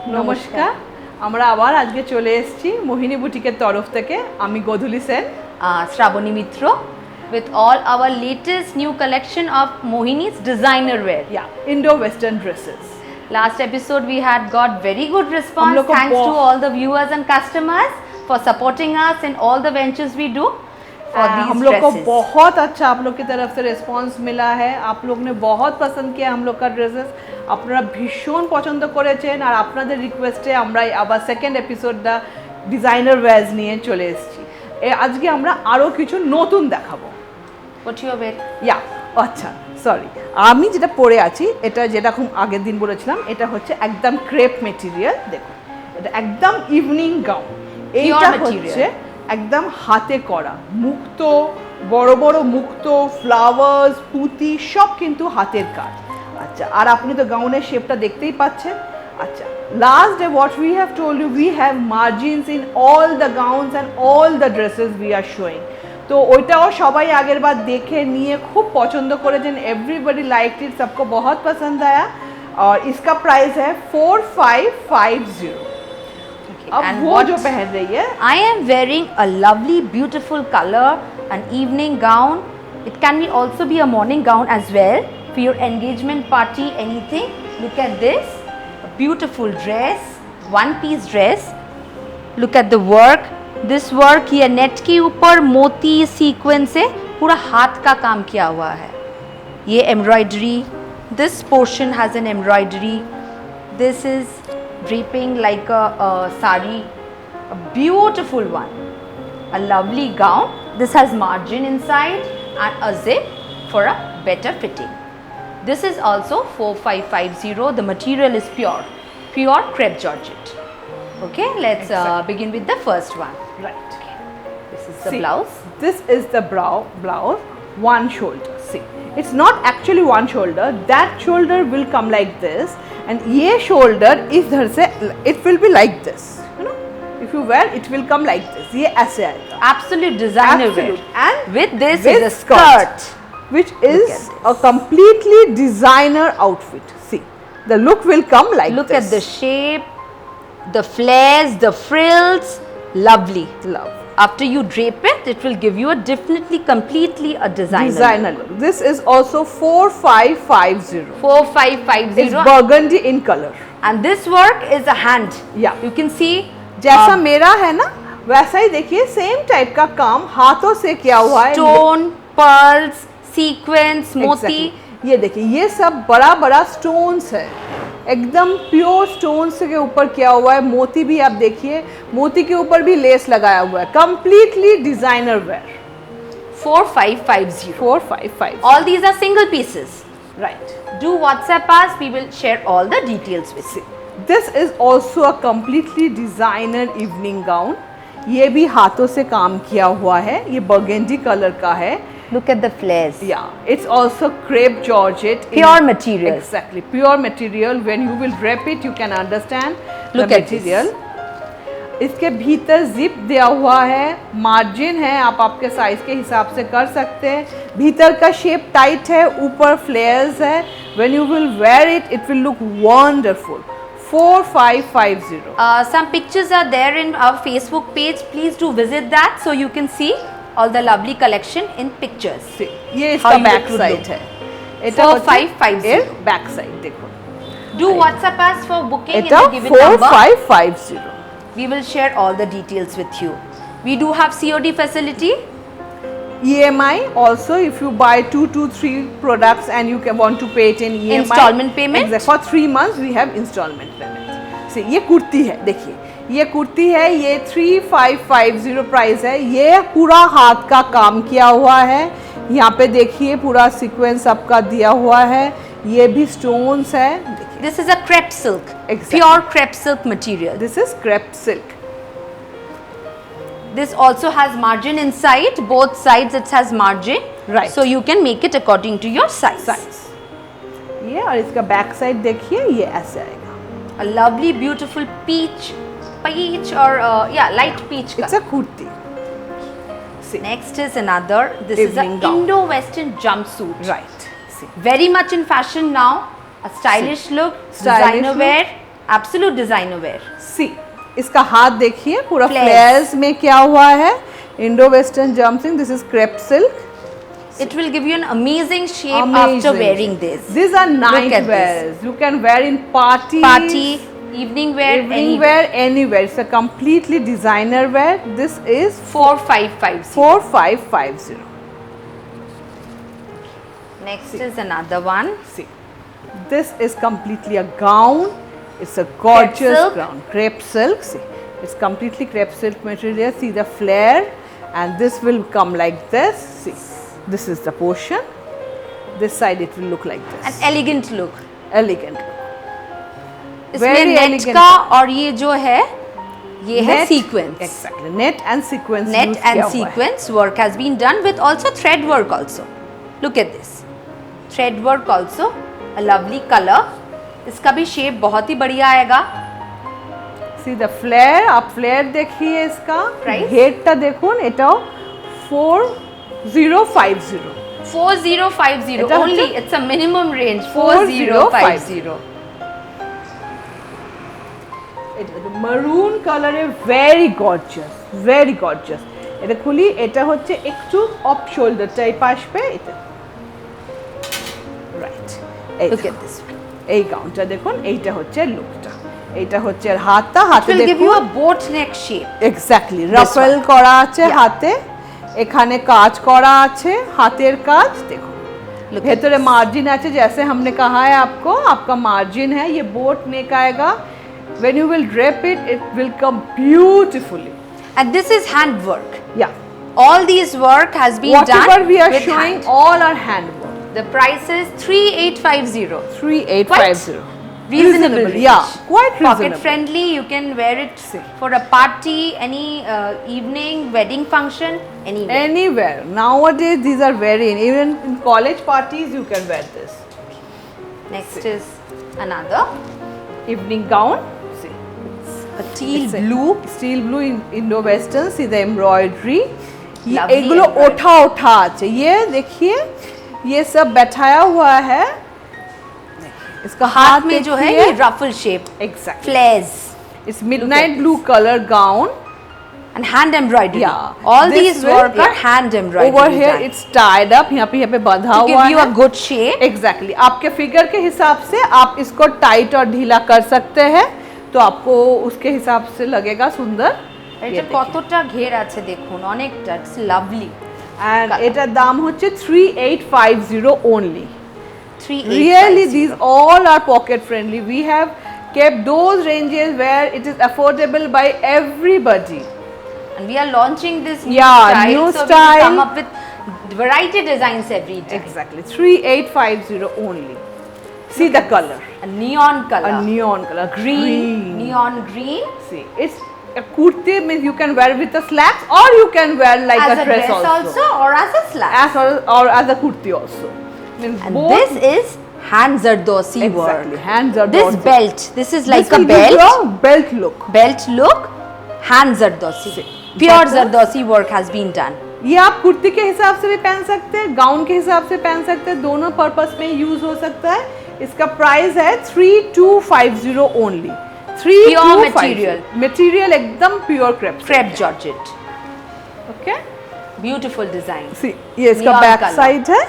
নমস্কার, আমরা আবার আজকে চলে এসেছি মোহিনী বুটিকের তরফ থেকে। আমি গোধূলি Sen, Shravani Mitra, with all our latest new collection of Mohini's designer wear. Indo western dresses. Last episode we had got very good response. लोग को Thanks to all the viewers and customers for supporting us in all the ventures we do for these हम लोग को dresses. बहुत अच्छा आप लोग की तरफ से রেসপন্স মিলা है। आप लोग ने बहुत पसंद किया हम लोग का ड्रेसेस। আপনারা ভীষণ পছন্দ করেছেন আর আপনাদের রিকোয়েস্টে আমরা আবার সেকেন্ড এপিসোডটা ডিজাইনার ওয়্যার্স নিয়ে চলে এসেছি। আজকে আমরা আরও কিছু নতুন দেখাবো। What you are wearing? আচ্ছা সরি, আমি যেটা পরে আছি এটা যেরকম আগের দিন বলেছিলাম, এটা হচ্ছে একদম ক্রেপ মেটেরিয়াল। দেখুন এটা একদম ইভিনিং গাউন। এইটা হচ্ছে একদম হাতে করা, মুক্ত, বড় বড় মুক্ত, ফ্লাওয়ার্স, পুঁতি সব কিন্তু হাতের কাজ। আচ্ছা, আর আপনি তো গাউনের শেপটা দেখতেই পাচ্ছেন। আচ্ছা, last day what we have told you, we have margins in all the gowns and all the dresses we are showing. तो ওইটাও সবাই আগের বার দেখে নিয়ে খুব পছন্द করেছেন। एवरीबॉडी लाइक्ड इट, सबको बहुत पसंद आया और इसका प्राइस है 4550। अब And वो what जो पहन रही है, I am wearing a lovely beautiful color, an evening gown. It can be also be a morning gown as well for your engagement party, anything. Look at this, a beautiful dress, one piece dress. Look at the work. This work ये net के ऊपर मोती sequence से पूरा हाथ का काम किया हुआ है। ये embroidery, this portion has an embroidery. This is draping like a sari, a beautiful one, a lovely gown. This has margin inside and a zip for a better fitting. This is also 4550. The material is pure crepe georgette. Okay, let's begin with the first one. right? This is the See, blouse. This is the blouse, one shoulder. See, it's not actually one shoulder. That shoulder will come like this, and ये shoulder इधर से it will be like this. You know, if you wear it will come like this. ये ऐसे आएगा. Absolute designer wear. Absolute. And with this with is a skirt. which is a completely designer outfit. See, the look will come like Look this. at the shape, the flares, the frills, lovely. Love. After you drape it, it will give you a definitely completely a Designer look. This is also 4550. 4550. It's burgundy in color. And this work is a hand. Yeah. You can see जैसा मेरा है ना वैसा ही देखिए, same type का काम हाथों से किया हुआ है। stone, pearls, sequence, मोती. Exactly. ये देखिए, ये सब बड़ा बड़ा स्टोन्स है, एकदम प्योर स्टोन्स के ऊपर किया हुआ है। मोती भी आप देखिए, मोती के ऊपर भी लेस लगाया हुआ है। Completely designer wear. 4550. 455. All these are single pieces. Right. Do WhatsApp us. We will share all the details with you. This is also a completely designer evening gown. ये भी हाथों से काम किया हुआ है। ये burgundy कलर का है। Look at the flares. Yeah, it's also crepe georgette. Pure material. Exactly, pure material. When you will drape it, you can understand Look the at material. इसके भीतर जिप दिया हुआ है, मार्जिन है, आप आपके साइज के हिसाब से कर सकते हैं। भीतर का शेप टाइट है, ऊपर फ्लेयर्स है। When you will wear it, it will look wonderful. 4550. Some pictures are there in our Facebook page. Please do visit that so you can see all the lovely collection in pictures. See, ये How इसका you back look side look. है। 4550. Back side देखो। Do WhatsApp us for booking in এটা the given number. 4550. We will share all the details with you. We do have COD facility. EMI also, if you buy 2 to 3 products and you want to pay it in EMI. Installment payment? Exactly. For 3 months we have installment payment. See, ये कुर्ती है, देखिए ये कुर्ती है, ये 3550 price है। ये पूरा हाथ का काम किया हुआ है। यहाँ पे देखिए पूरा सीक्वेंस आपका दिया हुआ है। ये भी स्टोन्स है। This is a crepe silk. Exactly. Pure crepe silk material. This is crepe silk. This also has margin inside. Both sides it has margin. Right. So you can make it according to your size. ये और इसका back side देखिए, ये ऐसे आएगा। A lovely beautiful peach or light peach It's color. a kurti. See. Next is another. This Evening is a gown. Indo-Western jumpsuit. Right. See. Very much in fashion now. A stylish look, Stylish designer look. wear. Absolute designer wear. सी इसका हाथ देखिए पूरा Flares. फ्लेयर्स में क्या हुआ है, Indo western जम्पसिंग, this is crepe silk. It will give you an amazing shape after wearing this. These are night Look at wears. You can wear in parties, Party, evening wear, evening anywhere. wear, anywhere. It's a completely designer wear. This is 4550. 4550. Next is another one. See, this is completely a gown. It's a gorgeous silk. gown, crepe silk. See, it's completely crepe silk material. See the flare, and this will come like this. See, this is the portion. This side it will look like this. An elegant look. Elegant. इसमें Very net elegant. का और ये जो है ये है Net- sequence. Exactly. Net and sequence. Net use किया and हुआ है. sequence work has been done with also thread work also. Look at this. Thread work also. A lovely color. इसका भी शेप बहुत ही बढ़िया आएगा. See the flare. आप flare देखिए इसका. Price? घेरটা দেখুন এটাও 4050. 4050 এটা হচ্ছে only. It's a minimum range. 4050. 4050. মারুন কালারে ভেরি গর্জিয়াস, ভেরি গর্জিয়াস. এটা খুলি, এটা হচ্ছে একটু অফ শোল্ডার টাইপ আসবে এটা. রাইট. Look at this. এই গাউনটা দেখুন, এইটা হচ্ছে লুকটা, এইটা হচ্ছে আর হাতটা, It হাতে will give you দেখুন a boat neck shape. Exactly ruffle one. করা আছে Yeah. হাতে, এখানে কাজ করা আছে, হাতের কাজ দেখুন. Look at ভেতরে this. मार्जिन আছে, जैसे हमने कहा है आपको, आपका मार्जिन है, ये बोट नेक आएगा. When you will drape it, it will come beautifully. And this is hand work. Yeah. All these work has been Whatever done we are with showing, hand. all are handwork. The price is 3850. 3850. Reasonable. Yeah, quite Pocket reasonable. friendly. You can wear it for a party, any evening, wedding function, anywhere. Anywhere. Nowadays, these are very in. Even in college parties, you can wear this. Next is another Evening gown. See. a teal It's a blue. Steel blue in Indo-Western. See the embroidery. ये Lovely एगुलो embroidery. ओठा ओठा আছে. ये देखिए, ये सब बैठाया हुआ है. इसका हाथ में जो है देखिए. ये ruffle shape, Exactly. flares It's midnight blue color gown. and hand embroidery. Yeah. All This these will- work are yeah. hand embroidery. Over here done. it's tied up. यहाँ पे बंधा to हुआ give you है. a good shape. Exactly. आपके figure के हिसाब से आप इसको टाइट और ढीला कर सकते हैं, तो आपको उसके हिसाब से लगेगा सुंदर. এটা কতটা ঘের আছে দেখুন, অনেকটা. It's lovely. And color. এটার দাম হচ্ছে 3850 only. 3850. Really, these all are pocket friendly. We have kept those ranges where it is affordable by everybody. And we are launching this new Yeah, style, new so we style. will come up with variety designs every day. Exactly. 3850 only. See the color. A neon color. A neon color. green. Neon green. See, it's a kurti means you can wear with a slacks, or you can wear like As a dress also. or as a slab. Or as a kurti also. Means And both. this is hand zardosi Exactly. work. Hands are This belt, this is like this a will give belt. you a belt look. Belt look, hand zardosi. Pure buttons. zardosi work has been done. ये आप कुर्ती के हिसाब से भी पहन सकते हैं, gown के हिसाब से पहन सकते हैं, दोनों पर्पस में यूज हो सकता है. इसका प्राइस है 3250 ओनली. 3250. material. मटेरियल एकदम pure crepe. Crepe georgette. Okay. Beautiful design. सी ये इसका Neon बैक color. साइड है.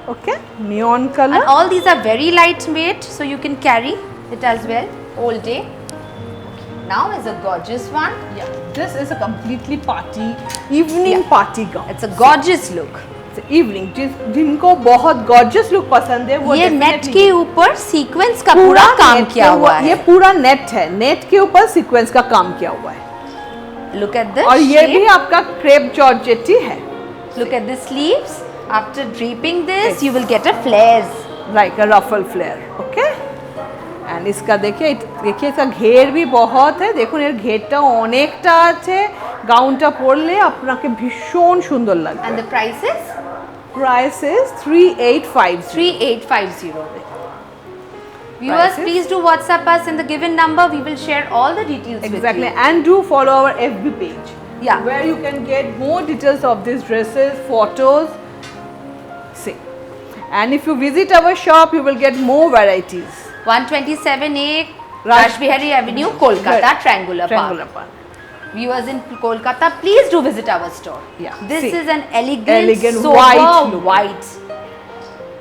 Okay. Neon And colour. all these are very lightweight, so you can carry it as well all day. Now is a gorgeous one. Yeah, this is a completely party evening Yeah. party gown. It's a gorgeous look. It's evening. जिनको बहुत gorgeous look पसंद है वो ये net definitely- के ऊपर sequence का पूरा काम net किया के हुआ ये है. पूरा नेट है. नेट के ऊपर सीक्वेंस का काम किया हुआ है. Look at the और ये shape. भी आपका क्रेप जॉर्जेट ही है. Look at the sleeves. After draping this, you will get a flares. Like a ruffle flare. Okay. And इसका देखिए इसका घेर भी बहुत है. দেখুন এর ঘেরটা অনেকটা আছে. গাউনটা পরলে আপনাকে ভীষণ সুন্দর লাগবে. And the price is price is 3850. 3850. Viewers, Prices? please do WhatsApp us in the given number. We will share all the details Exactly, with you. and do follow our FB page. Yeah. Where you can get more details of these dresses, photos. See, and if you visit our shop, you will get more varieties. 127A Rashbihari Avenue, Kolkata, Triangular Park. Viewers in Kolkata, please do visit our store. Yeah, This see. is an elegant sober white look. white.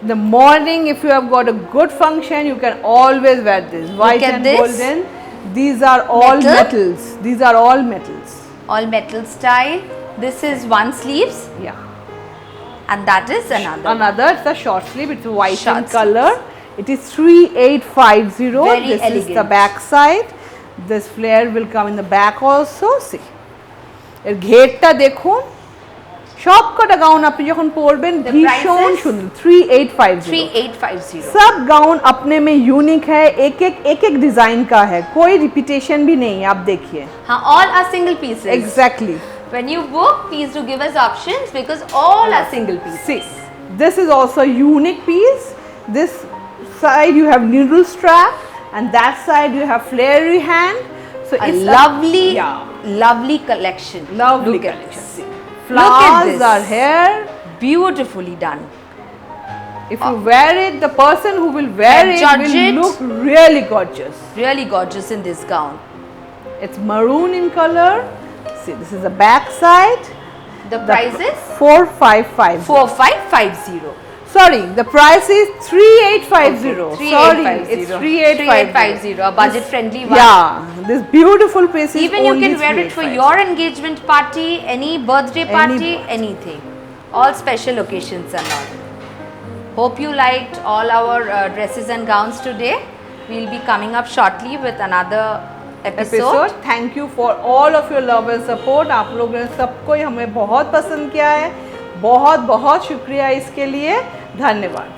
In the morning, if you have got a good function, you can always wear this. White at and this. golden. These are all Metal. metals. These are all metals. All metal style. This is one sleeves Yeah. and that is another. Another, it's a short sleeve. It's white Short in color. It is 3850. Very This is elegant. the back side. This flare will come in the back also. See. এর ঘেরটা দেখুন, সব কটা gown আপনি যখন পরবেন The ভীষণ prices? সুন্দর। 3850। 3850. सब गाउन अपने में यूनिक है, एक एक डिजाइन का है, कोई रिपीटेशन भी नहीं है। आप देखिए हाँ, all are single pieces. Exactly. When you book, please do give us options because all are single pieces. See, this is also a unique piece. This side you have needle strap and that side you have flary hand. So A it's lovely, yeah, lovely collection. lovely Look at collection. this. See, Look at flowers this. are here. Beautifully done. If you wear it, the person who will wear And it Georgette. will look really gorgeous. Really gorgeous in this gown. It's maroon in color. See, this is the back side. The price is 4550. 4550. Sorry, the price is 3850. Okay, Sorry, 3850. it's 3850. 3850, a budget friendly one. Yeah, this beautiful piece is Even you only can wear it for 3850. your engagement party, any birthday party, anything. All special occasions and all. Hope you liked all our dresses and gowns today. We'll be coming up shortly with another episode. Thank you for all of your love and support. आप लोगों ने सबको ही हमें बहुत पसंद किया है। बहुत बहुत शुक्रिया इसके लिए। धन्यवाद।